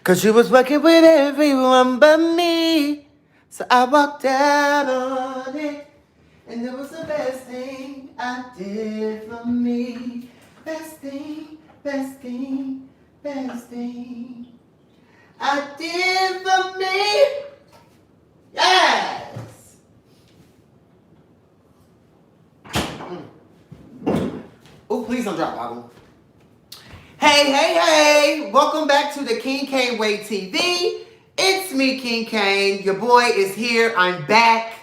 Cause you was working with everyone but me. So I walked out on it. And it was the best thing I did for me. Best thing, best thing, best thing I did for me. Yes. Oh, please don't drop bottle. Hey. Welcome back to the King Cain Way TV. It's me, King Cain. Your boy is here. I'm back.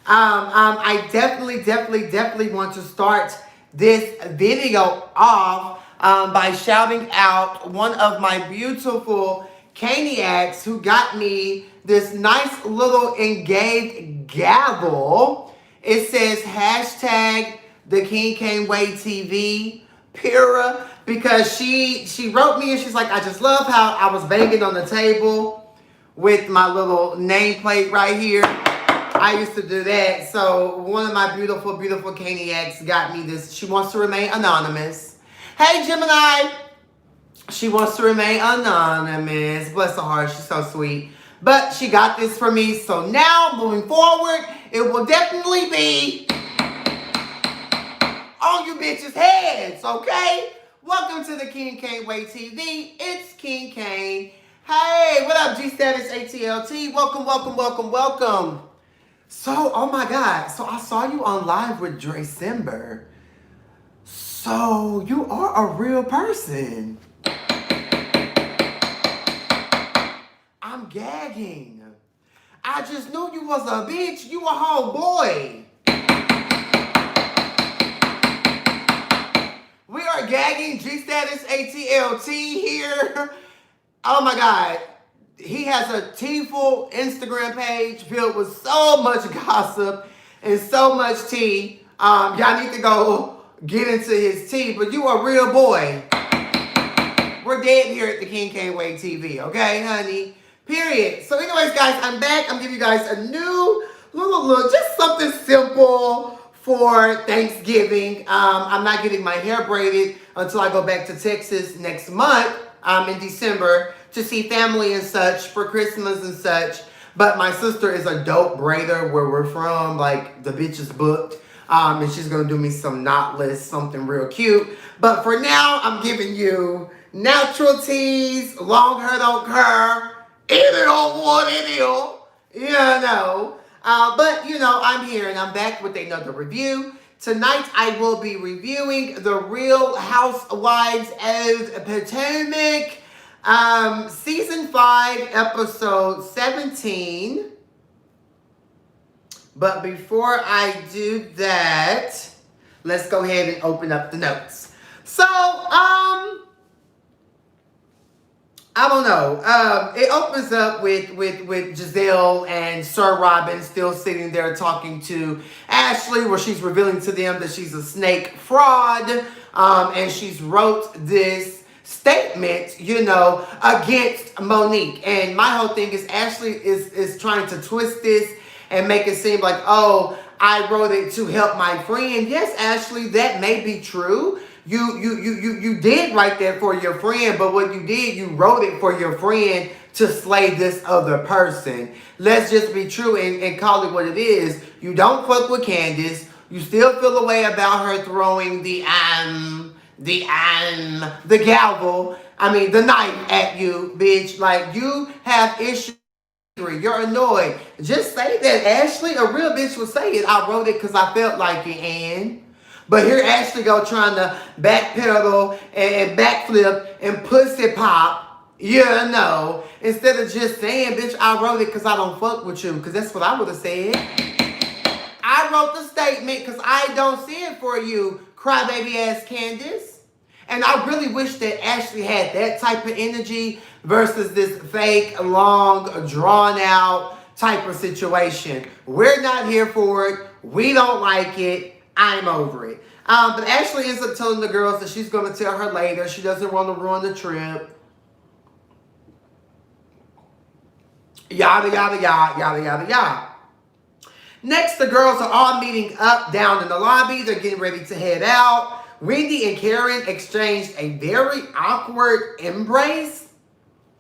I definitely want to start this video off by shouting out one of my beautiful Cainiacs who got me this nice little engaged gavel. It says hashtag the King Cain Way TV. Pura, because she wrote me and she's like, I just love how I was banging on the table with my little nameplate right here. I used to do that. So one of my beautiful Cainiacs got me this. She wants to remain anonymous. Hey, Gemini. She wants to remain anonymous. Bless her heart. She's so sweet. But she got this for me. So now, moving forward, it will definitely be on you bitches' heads, okay? Welcome to the King Cain Way TV. It's King Cain. Hey, what up, G Status ATLT? Welcome. So, oh my God. So I saw you on live with December. So you are a real person. I'm gagging. I just knew you was a bitch. You a homeboy. We are gagging G Status ATLT here. Oh my God. He has a teaful Instagram page filled with so much gossip and so much tea. Y'all need to go get into his tea, but you a real boy. We're dead here at the King Cain Way TV, okay, honey? Period. So anyways, guys, I'm back. I'm giving you guys a new little look, just something simple for Thanksgiving. I'm not getting my hair braided until I go back to Texas next month in December to see family and such for Christmas and such. But my sister is a dope braider where we're from. Like, the bitch is booked. And she's going to do me some knotless, something real cute. But for now, I'm giving you natural teas, long hair don't care, any don't want any, you know. But, you know, I'm here and I'm back with another review. Tonight, I will be reviewing The Real Housewives of Potomac, Season 5, Episode 17. But before I do that, let's go ahead and open up the notes. So, I don't know. It opens up with Giselle and Sir Robyn still sitting there talking to Ashley, where she's revealing to them that she's a snake fraud. And she's wrote this statement, you know, against Monique. And my whole thing is Ashley is trying to twist this and make it seem like, oh, I wrote it to help my friend. Yes, Ashley, that may be true. You did write that for your friend, but what you did, you wrote it for your friend to slay this other person. Let's just be true and call it what it is. You don't fuck with Candace. You still feel a way about her throwing the gavel, the knife at you, bitch. Like, you have issues. You're annoyed. Just say that, Ashley. A real bitch would say it. I wrote it because I felt like it, and... But here Ashley go trying to backpedal and backflip and pussy pop, you know, instead of just saying, bitch, I wrote it because I don't fuck with you, because that's what I would have said. I wrote the statement because I don't see it for you, crybaby ass Candace. And I really wish that Ashley had that type of energy versus this fake, long, drawn out type of situation. We're not here for it. We don't like it. I'm over it. But Ashley ends up telling the girls that she's going to tell her later. She doesn't want to ruin the trip. Yada. Next, the girls are all meeting up down in the lobby. They're getting ready to head out. Wendy and Karen exchanged a very awkward embrace.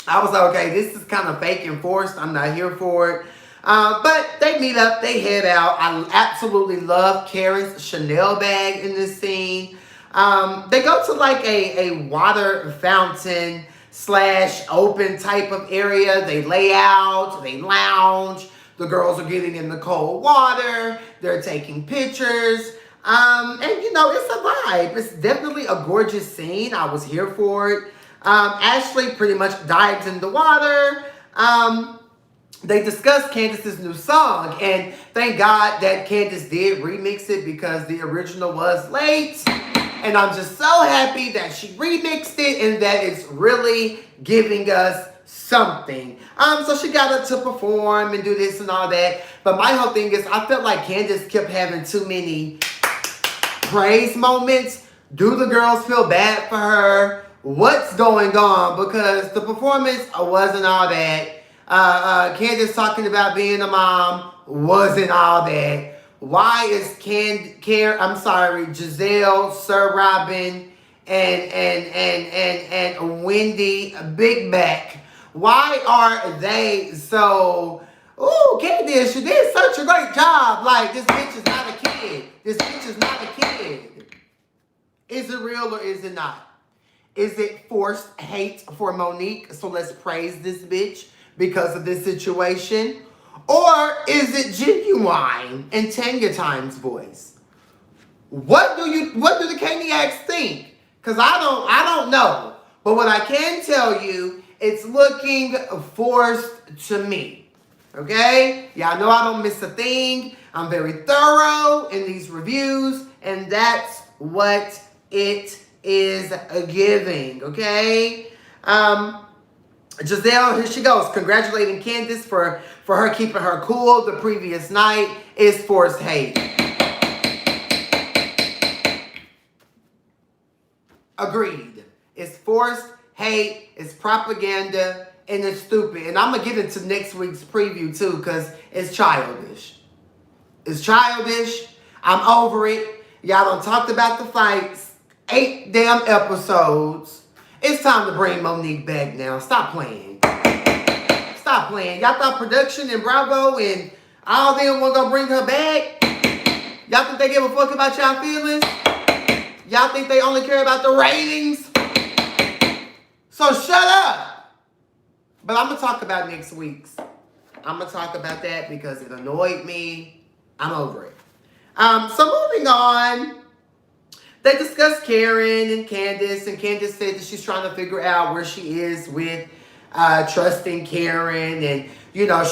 I was like, okay, this is kind of fake and forced. I'm not here for it. But they meet up, they head out. I absolutely love Karen's Chanel bag in this scene. They go to like a water fountain slash open type of area. They lay out, they lounge. The girls are getting in the cold water. They're taking pictures. And you know, it's a vibe. It's definitely a gorgeous scene. I was here for it. Ashley pretty much dives in the water. They discussed Candace's new song, and thank God that Candace did remix it because the original was late. And I'm just so happy that she remixed it and that it's really giving us something. So she got up to perform and do this and all that. But my whole thing is I felt like Candace kept having too many praise moments. Do the girls feel bad for her? What's going on? Because the performance wasn't all that. Candace talking about being a mom wasn't all that. Why is Giselle, Sir Robyn, and Wendy Big Back? Why are they so? Ooh, Candace, you did such a great job. Like, this bitch is not a kid. This bitch is not a kid. Is it real or is it not? Is it forced hate for Monique? So let's praise this bitch because of this situation. Or is it genuine in Tanya Time's voice? What do the Caniacs think? Because I don't know. But what I can tell you, it's looking forced to me. Okay? Y'all know I don't miss a thing. I'm very thorough in these reviews, and that's what it is giving. Okay? Giselle, here she goes, congratulating Candace for her keeping her cool the previous night. Is forced hate. Agreed. It's forced hate, it's propaganda, and it's stupid. And I'm going to get into next week's preview too because it's childish. It's childish. I'm over it. Y'all done talked about the fights. 8 damn episodes. It's time to bring Monique back now. Stop playing. Stop playing. Y'all thought production and Bravo and all them were gonna bring her back? Y'all think they give a fuck about y'all feelings? Y'all think they only care about the ratings? So shut up. But I'm gonna talk about next week's. I'm gonna talk about that because it annoyed me. I'm over it. So moving on. They discussed Karen and Candace said that she's trying to figure out where she is with trusting Karen, and you know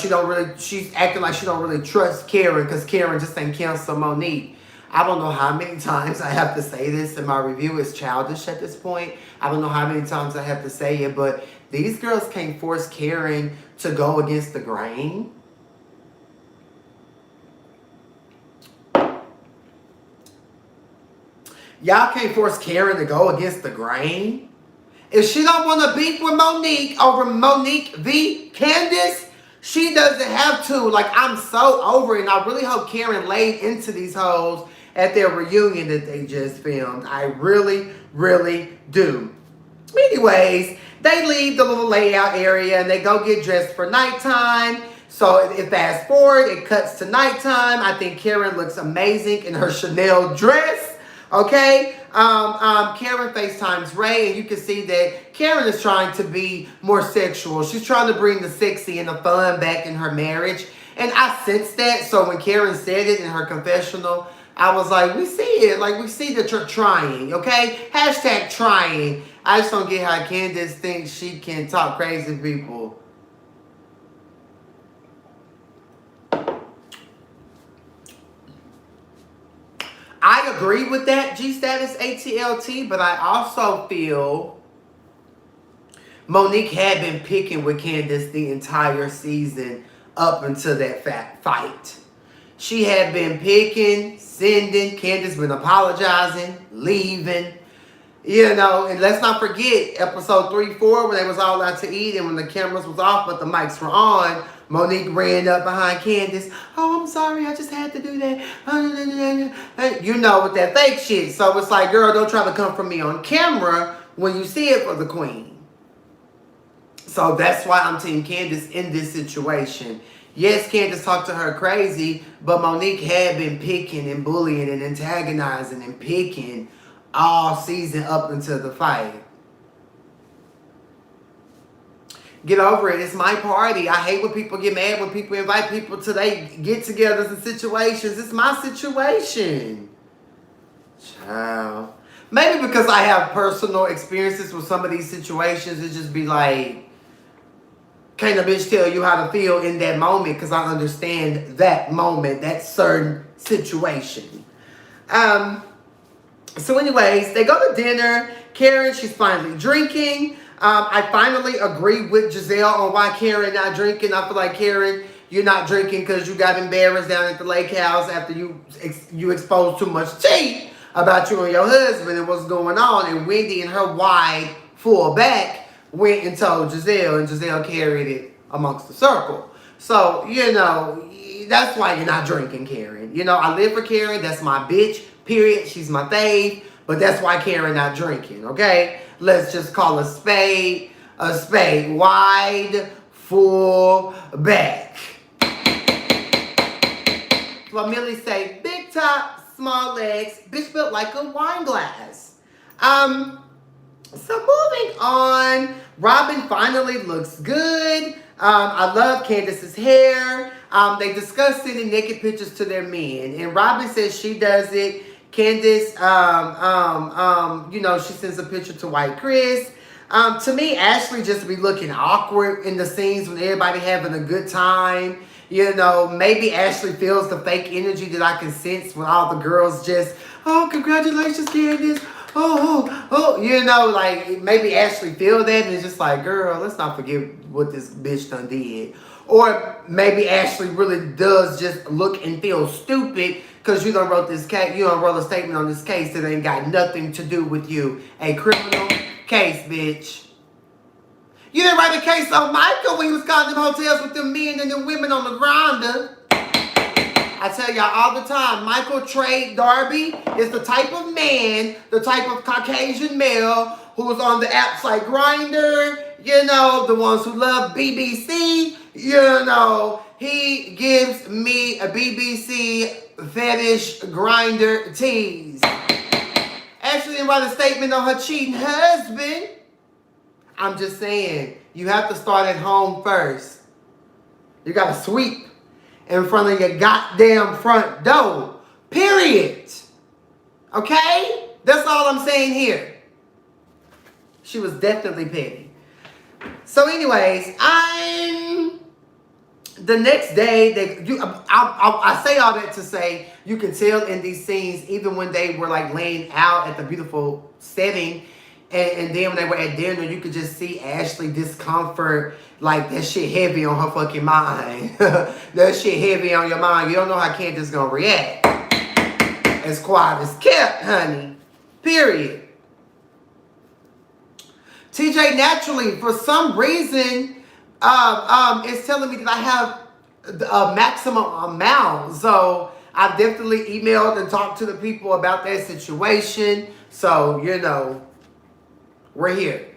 she's acting like she don't really trust Karen because Karen just ain't cancel Monique. I don't know how many times I have to say this in my review. It's childish at this point. I don't know how many times I have to say it, but these girls can't force Karen to go against the grain. Y'all can't force Karen to go against the grain. If she don't want to beef with Monique over Monique v. Candace, she doesn't have to. Like, I'm so over it. And I really hope Karen laid into these hoes at their reunion that they just filmed. I really, really do. Anyways, they leave the little layout area and they go get dressed for nighttime. So if fast forward, it cuts to nighttime. I think Karen looks amazing in her Chanel dress. Okay, Karen FaceTimes Ray, and you can see that Karen is trying to be more sexual. She's trying to bring the sexy and the fun back in her marriage. And I sensed that. So when Karen said it in her confessional, I was like, we see it. Like, we see that you're trying, okay? Hashtag trying. I just don't get how Candace thinks she can talk crazy to people. I agree with that, G-Status ATLT, but I also feel Monique had been picking with Candace the entire season up until that fight. She had been picking, sending, Candace been apologizing, leaving, you know, and let's not forget episode 3-4 when they was all out to eat and when the cameras was off but the mics were on, Monique ran up behind Candace. Oh, I'm sorry, I just had to do that. You know, with that fake shit. So it's like, girl, don't try to come for me on camera when you see it for the queen. So that's why I'm Team Candace in this situation. Yes, Candace talked to her crazy, but Monique had been picking and bullying and antagonizing and picking all season up until the fight. Get over it. It's my party. I hate when people get mad when people invite people to their get-togethers and situations. It's my situation. Child. Maybe because I have personal experiences with some of these situations, it just be like, can't a bitch tell you how to feel in that moment because I understand that moment, that certain situation. So anyways, they go to dinner. Karen, she's finally drinking. I finally agree with Giselle on why Karen not drinking. I feel like, Karen, you're not drinking because you got embarrassed down at the lake house after you exposed too much tea about you and your husband and what's going on. And Wendy and her wide full back went and told Giselle, and Giselle carried it amongst the circle. So, you know, that's why you're not drinking, Karen. You know, I live for Karen. That's my bitch, period. She's my fave. But that's why Karen not drinking, okay? Let's just call a spade a spade. Wide, full back. Millie say, big top, small legs, bitch built like a wine glass. So moving on, Robyn finally looks good. I love Candace's hair. They discuss sending naked pictures to their men, and Robyn says she does it. Candace, you know, she sends a picture to White Chris. To me, Ashley just be looking awkward in the scenes when everybody having a good time. You know, maybe Ashley feels the fake energy that I can sense when all the girls just, oh, congratulations, Candace. Oh, you know, like maybe Ashley feel that and it's just like, girl, let's not forget what this bitch done did. Or maybe Ashley really does just look and feel stupid because you done wrote this case, you done wrote a statement on this case that ain't got nothing to do with you. A criminal case, bitch. You didn't write a case on Michael when he was calling them hotels with them men and them women on the grinder. I tell y'all all the time, Michael Trey Darby is the type of man, the type of Caucasian male who's on the apps like Grindr, you know, the ones who love BBC, you know, he gives me a BBC fetish Grindr tease. Ashley didn't write a statement on her cheating husband. I'm just saying, you have to start at home first. You got to sweep in front of your goddamn front door. Period. Okay? That's all I'm saying here. She was definitely petty. So anyways, the next day, I say all that to say, you can tell in these scenes, even when they were like laying out at the beautiful setting, and then when they were at dinner, you could just see Ashley discomfort, like that shit heavy on her fucking mind. That shit heavy on your mind. You don't know how Candace gonna react. As quiet as kept, honey. Period. TJ naturally, for some reason, it's telling me that I have a maximum amount. So I've definitely emailed and talked to the people about that situation. So, you know, we're here.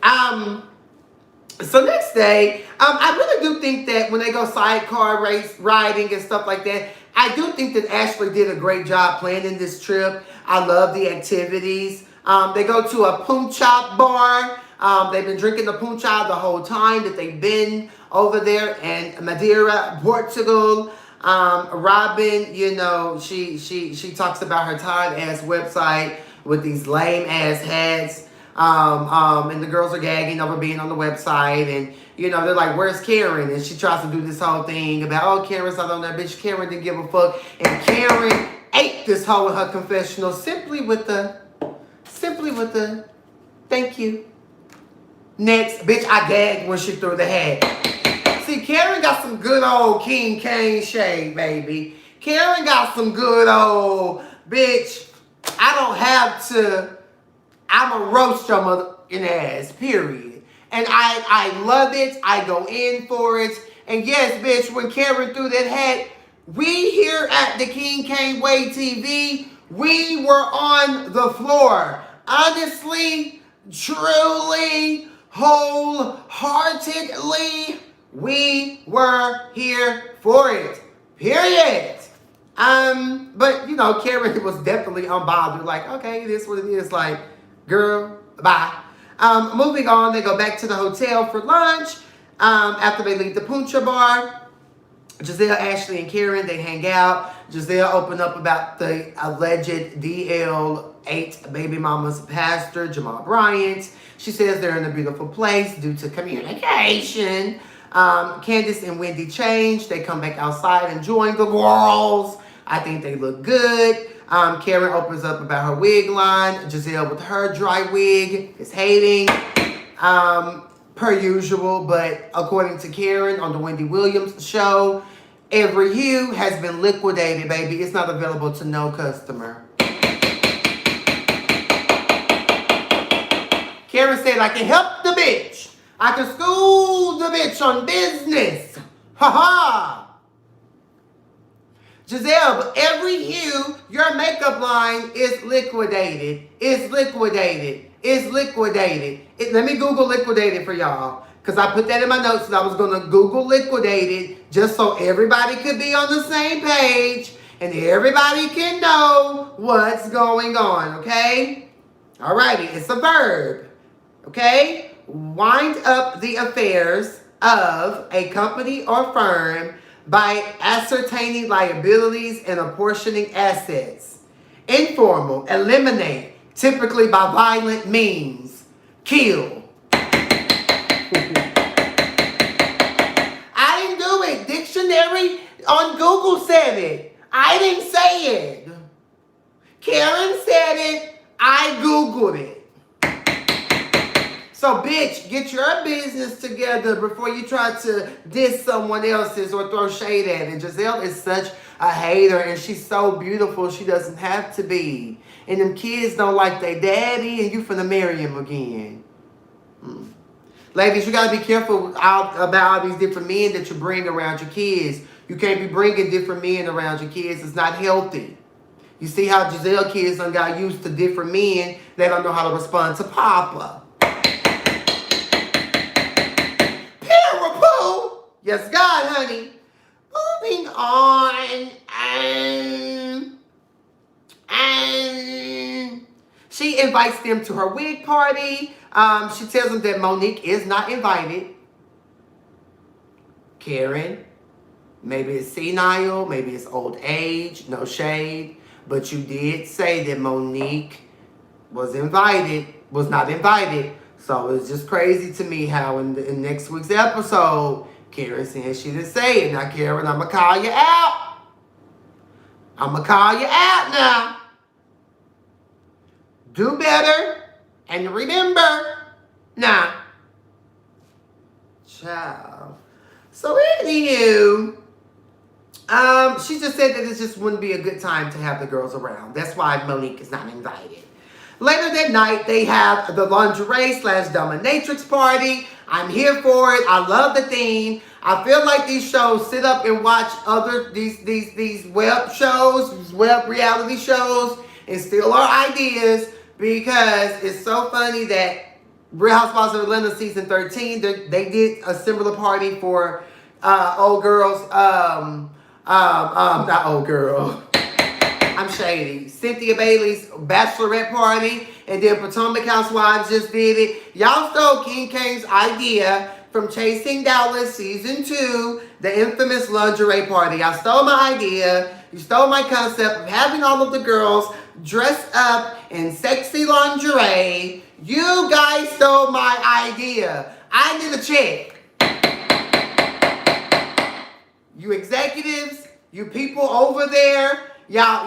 So next day, I really do think that when they go sidecar race riding and stuff like that, I do think that Ashley did a great job planning this trip. I love the activities. They go to a punchop bar. They've been drinking the punchop the whole time that they've been over there in Madeira, Portugal. Robyn, you know, she talks about her tired-ass website with these lame-ass hats. And the girls are gagging over being on the website, and you know, they're like, where's Karen? And she tries to do this whole thing about, oh, Karen's not on that bitch. Karen didn't give a fuck. And Karen ate this hoe in her confessional simply with the thank you. Next, bitch, I gagged when she threw the hat. See, Karen got some good old King Cain shade, baby. Karen got some good old, bitch, I don't have to, I'm a roast your motherfucking ass, period. And I love it. I go in for it. And yes, bitch, when Karen threw that hat, we here at the King Cain Way TV, we were on the floor. Honestly, truly, wholeheartedly. wholeheartedly. We were here for it. Period. But you know, Karen was definitely unbothered. Like, okay, it is what it is. Like, girl, bye. Moving on, they go back to the hotel for lunch. After they leave the puncha bar, Giselle, Ashley, and Karen, they hang out. Giselle opened up about the alleged DL8 baby mama's pastor, Jamal Bryant. She says they're in a beautiful place due to communication. Candace and Wendy change. They come back outside enjoying the girls. I think they look good. Karen opens up about her wig line. Giselle with her dry wig is hating. Per usual, but according to Karen on the Wendy Williams show, every hue has been liquidated, baby. It's not available to no customer. Karen said, I can help the bitch. I can school the bitch on business. Ha ha. Giselle, but every hue, your makeup line is liquidated. It's liquidated. It's liquidated. Let me Google liquidated for y'all. Because I put that in my notes that I was going to Google liquidated just so everybody could be on the same page and everybody can know what's going on, okay? Alrighty, it's a verb, okay? Wind up the affairs of a company or firm by ascertaining liabilities and apportioning assets. Informal, eliminate, typically by violent means. Kill. I didn't do it. Dictionary on Google said it. I didn't say it. Karen said it. I Googled it. So, bitch, get your business together before you try to diss someone else's or throw shade at it. Giselle is such a hater, and she's so beautiful, she doesn't have to be. And them kids don't like their daddy, and you finna marry him again. Ladies, you got to be careful about all these different men that you bring around your kids. You can't be bringing different men around your kids. It's not healthy. You see how Giselle kids done got used to different men. They don't know how to respond to Papa. Parapoo. Yes, God, honey. Moving on. She invites them to her wig party. She tells them that Monique is not invited. Karen, maybe it's senile, maybe it's old age, no shade. But you did say that Monique was not invited. So it's just crazy to me how in next week's episode, Karen said she didn't say it. Now, Karen, I'm going to call you out. I'm going to call you out now. Do better and remember. Nah. Child. So anywho, she just said that it just wouldn't be a good time to have the girls around. That's why Monique is not invited. Later that night, they have the lingerie / dominatrix party. I'm here for it. I love the theme. I feel like these shows sit up and watch these web shows, these web reality shows, and steal our ideas because it's so funny that Real Housewives of Atlanta season 13, they did a similar party for old girls. Not old girl. I'm shady. Cynthia Bailey's bachelorette party, and then Potomac Housewives just did it. Y'all stole King Kane's idea from Chasing Dallas season 2, the infamous lingerie party. Y'all stole my idea. You stole my concept of having all of the girls dressed up in sexy lingerie. You guys stole my idea. I need a check. You executives, you people over there, y'all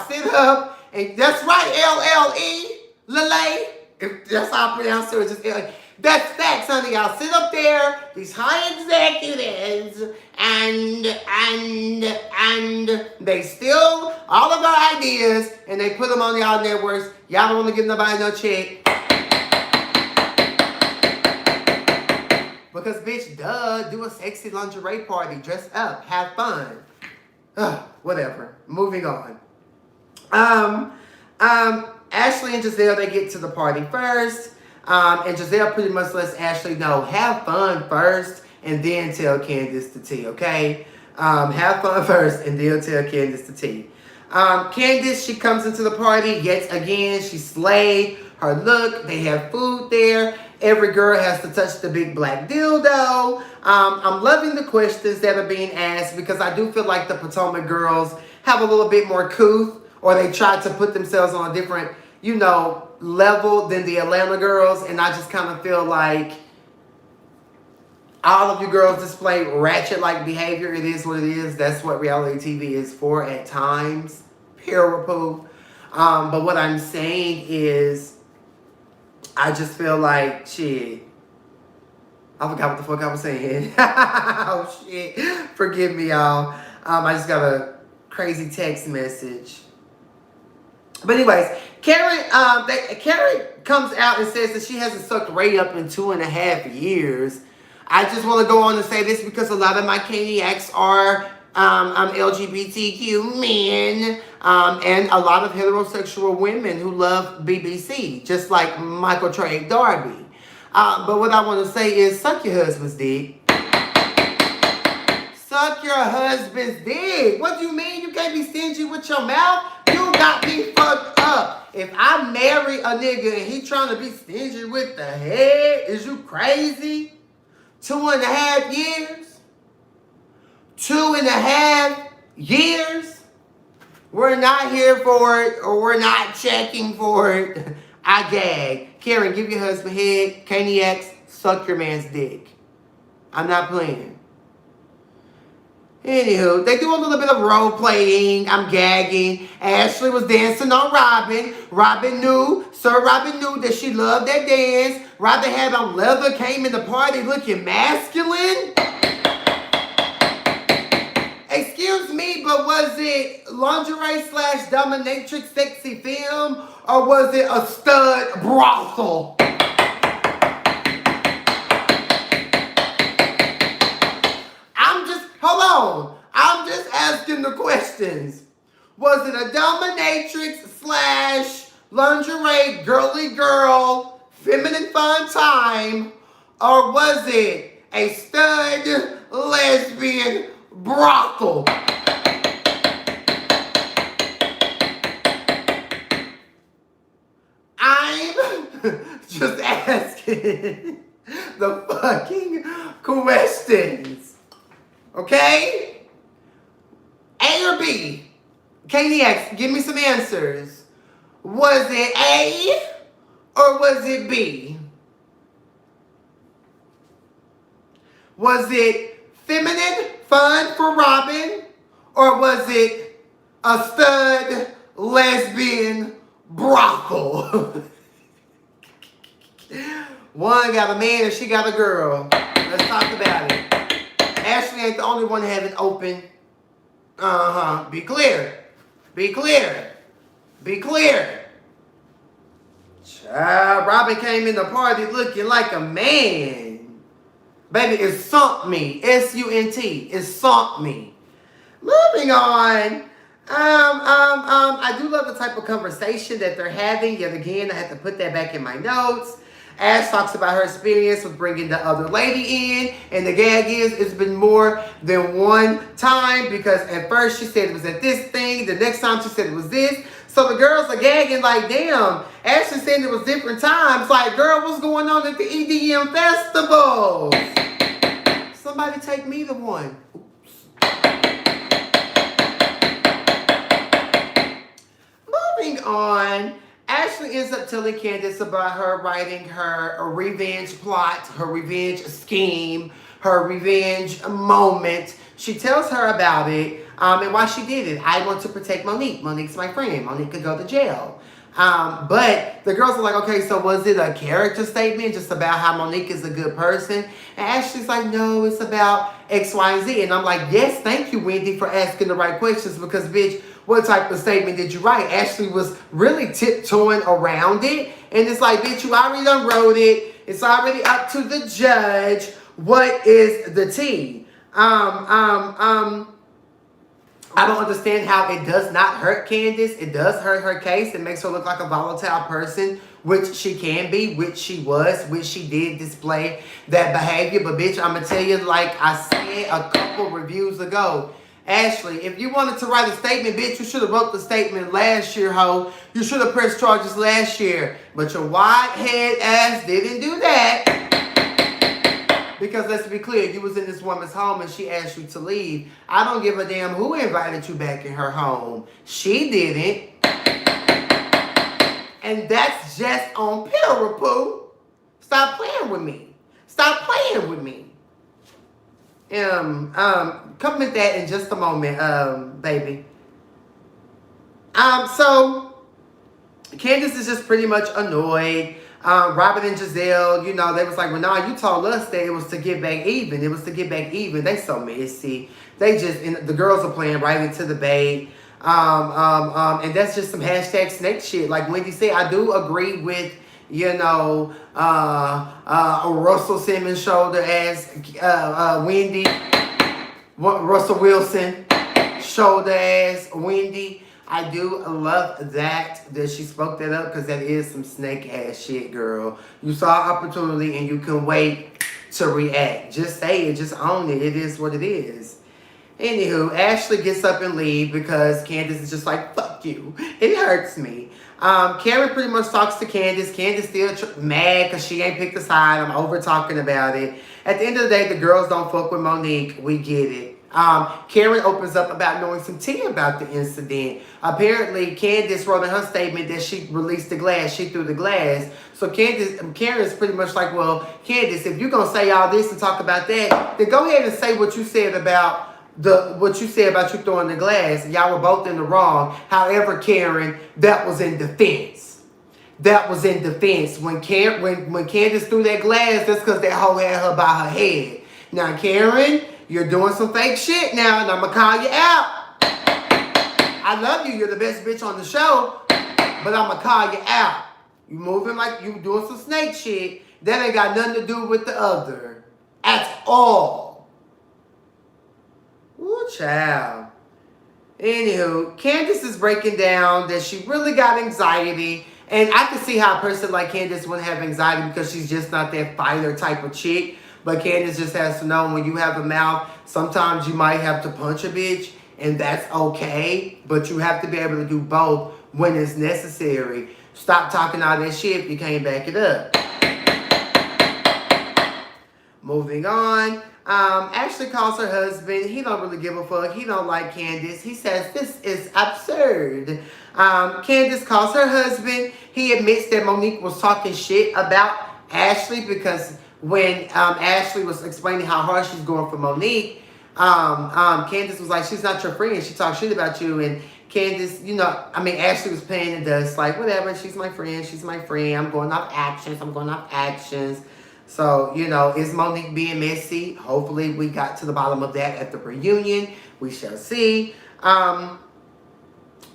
sit up, and that's right, LLE, Lele, if that's how I pronounce it, it's just L-E. That's facts, honey. Y'all sit up there, these high executives, and they steal all of our ideas, and they put them on y'all networks. Y'all don't want to give nobody no check. Because, bitch, duh, do a sexy lingerie party, dress up, have fun. Whatever. Moving on. Ashley and Giselle, they get to the party first. And Giselle pretty much lets Ashley know, have fun first and then tell Candace the tea, okay? Have fun first and then tell Candace the tea. Candace, she comes into the party yet again. She slayed her look. They have food there. Every girl has to touch the big black dildo. I'm loving the questions that are being asked because I do feel like the Potomac girls have a little bit more couth, or they try to put themselves on a different, level than the Atlanta girls. And I just kind of feel like all of you girls display ratchet-like behavior. It is what it is. That's what reality TV is for at times. Poo. But what I'm saying is, I just feel like, shit. I forgot what the fuck I was saying. Oh, shit. Forgive me, y'all. I just got a crazy text message. But anyways, Karen comes out and says that she hasn't sucked Ray up in 2.5 years. I just want to go on and say this because a lot of my Caniacs are LGBTQ men and a lot of heterosexual women who love BBC, just like Michael Trey Darby. But what I want to say is, suck your husband's dick. Suck your husband's dick. What do you mean you can't be stingy with your mouth? You got me fucked up. If I marry a nigga and he trying to be stingy with the head, is you crazy? 2.5 years? 2.5 years? We're not here for it, or we're not checking for it. I gag. Karen, give your husband head. Caniacs, suck your man's dick. I'm not playing. Anywho, they do a little bit of role playing. I'm gagging. Ashley was dancing on Robyn. Robyn knew that she loved that dance. Robyn had on leather, came in the party looking masculine. Excuse me, but was it lingerie / dominatrix sexy film, or was it a stud brothel? Hold on. I'm just asking the questions. Was it a dominatrix / lingerie girly girl feminine fun time, or was it a stud lesbian brothel? I'm just asking the fucking questions. Okay? A or B? Caniacs, give me some answers. Was it A or was it B? Was it feminine fun for Robyn, or was it a stud lesbian brothel? One got a man and she got a girl. Let's talk about it. Ashley ain't the only one having open. Be clear. Be clear. Be clear. Child, Robyn came in the party looking like a man. Baby, it sunk me. S-U-N-T. It sunk me. Moving on. I do love the type of conversation that they're having. Yet again, I have to put that back in my notes. Ash talks about her experience with bringing the other lady in, and the gag is, it's been more than one time, because at first she said it was at this thing, the next time she said it was this. So the girls are gagging like, damn, Ashley said it was different times. Like, girl, what's going on at the EDM festival? Somebody take me to one. Moving on. Ashley ends up telling Candace about her writing her revenge plot, her revenge scheme, her revenge moment. She tells her about it and why she did it. I want to protect Monique. Monique's my friend. Monique could go to jail. But the girls are like, okay, so was it a character statement just about how Monique is a good person? And Ashley's like, no, it's about X, Y, and Z. And I'm like, yes, thank you, Wendy, for asking the right questions, because, bitch, what type of statement did you write? Ashley was really tiptoeing around it. And it's like, bitch, you already done wrote it. It's already up to the judge. What is the tea? I don't understand how it does not hurt Candace. It does hurt her case. It makes her look like a volatile person which she can be, which she was, which she did display that behavior. But bitch, I'm gonna tell you, like I said a couple reviews ago, Ashley, if you wanted to write a statement, bitch, you should have wrote the statement last year, ho. You should have pressed charges last year. But your white-head ass didn't do that. Because let's be clear, you was in this woman's home and she asked you to leave. I don't give a damn who invited you back in her home. She didn't. And that's just on Poo. Stop playing with me. Stop playing with me. Come with that in just a moment, baby. So Candace is just pretty much annoyed. Robyn and Giselle, you know, they was like, well, nah, you told us that it was to get back even. It was to get back even. They so messy. They just, and the girls are playing right into the bait. And that's just some hashtag snake shit. Like Wendy said, I do agree with, you know, Russell Simmons shoulder ass, Wendy, Russell Wilson shoulder ass, Wendy. I do love that she spoke that up, because that is some snake ass shit, girl. You saw opportunity and you can wait to react. Just say it. Just own it. It is what it is. Anywho, Ashley gets up and leaves because Candace is just like, fuck you. It hurts me. Karen pretty much talks to Candace. Candace still mad because she ain't picked a side. I'm over talking about it. At the end of the day, the girls don't fuck with Monique. We get it. Karen opens up about knowing some tea about the incident. Apparently, Candace wrote in her statement that she released the glass. She threw the glass. So Karen's pretty much like, well, Candace, if you're going to say all this and talk about that, then go ahead and say what you said about you throwing the glass. Y'all were both in the wrong. However, Karen, that was in defense. That was in defense. When Candace threw that glass, that's because that hoe had her by her head. Now, Karen, you're doing some fake shit now, and I'm going to call you out. I love you. You're the best bitch on the show, but I'm going to call you out. You moving like you doing some snake shit. That ain't got nothing to do with the other at all. Ooh, child. Anywho, Candace is breaking down that she really got anxiety. And I can see how a person like Candace wouldn't have anxiety because she's just not that fighter type of chick. But Candace just has to know when you have a mouth, sometimes you might have to punch a bitch. And that's okay. But you have to be able to do both when it's necessary. Stop talking all that shit if you can't back it up. Moving on. Ashley calls her husband. He don't really give a fuck. He don't like Candace. He says this is absurd. Candace calls her husband. He admits that Monique was talking shit about Ashley because when Ashley was explaining how hard she's going for Monique, Candace was like, she's not your friend. She talks shit about you. And Candace, Ashley was playing the dust like, whatever, she's my friend. She's my friend. I'm going off actions. So, is Monique being messy? Hopefully we got to the bottom of that at the reunion. We shall see. But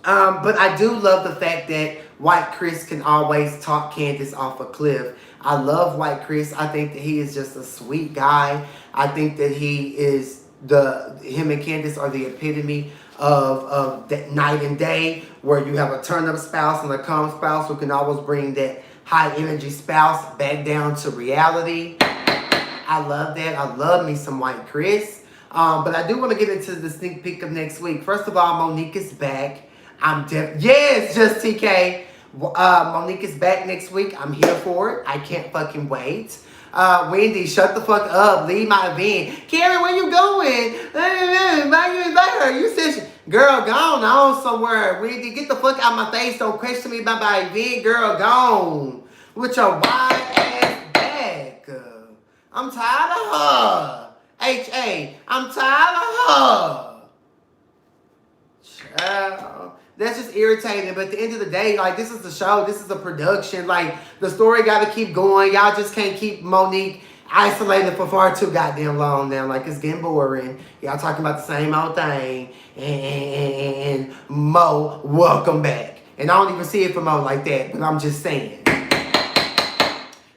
I do love the fact that White Chris can always talk Candace off a cliff. I love White Chris. I think that he is just a sweet guy. I think that him and Candace are the epitome of that night and day, where you have a turn-up spouse and a calm spouse who can always bring that high energy spouse back down to reality. I love that. I love me some White Chris. But I do want to get into the sneak peek of next week. First of all, Monique is back. Yes, just TK. Monique is back next week. I'm here for it. I can't fucking wait. Wendy, shut the fuck up. Leave my event. Karen, where you going? Why you invite her? You said, girl, gone on somewhere. Wendy, get the fuck out my face. Don't question me about my event. Girl, gone. With your wide ass back. I'm tired of her. H.A. I'm tired of her. Child. That's just irritating. But at the end of the day, like, this is the show. This is a production. Like, the story got to keep going. Y'all just can't keep Monique isolated for far too goddamn long now. Like, it's getting boring. Y'all talking about the same old thing. And Mo, welcome back. And I don't even see it for Mo like that. But I'm just saying.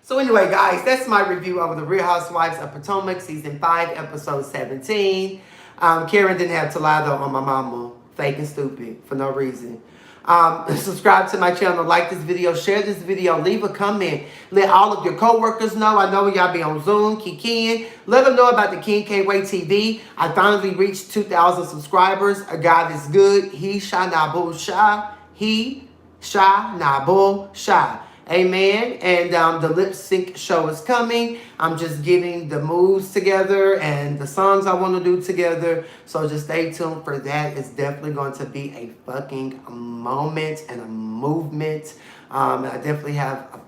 So anyway, guys, that's my review of The Real Housewives of Potomac, Season 5, Episode 17. Karen didn't have to lie, though, on my mama. Fake and stupid for no reason. Subscribe to my channel, like this video, share this video, leave a comment. Let all of your co-workers know. I know y'all be on Zoom, kikiing. Let them know about the King K Way TV. I finally reached 2,000 subscribers. God is good. He shall not bull shy. He shall not bull shy. Amen. And the lip sync show is coming. I'm just getting the moves together and the songs I want to do together. So just stay tuned for that. It's definitely going to be a fucking moment and a movement. And I definitely have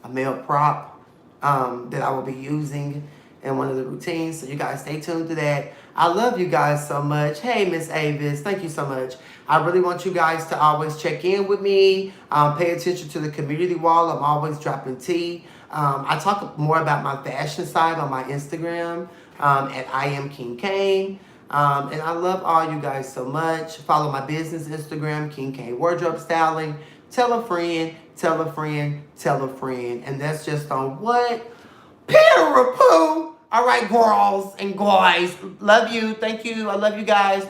a male prop that I will be using in one of the routines. So you guys stay tuned to that. I love you guys so much. Hey, Miss Avis, thank you so much. I really want you guys to always check in with me. Pay attention to the community wall. I'm always dropping tea. I talk more about my fashion side on my Instagram at I am King Cain. And I love all you guys so much. Follow my business Instagram, King Cain Wardrobe Styling. Tell a friend, tell a friend, tell a friend. And that's just on what? Peer-a-poo. All right, girls and guys. Love you. Thank you. I love you guys.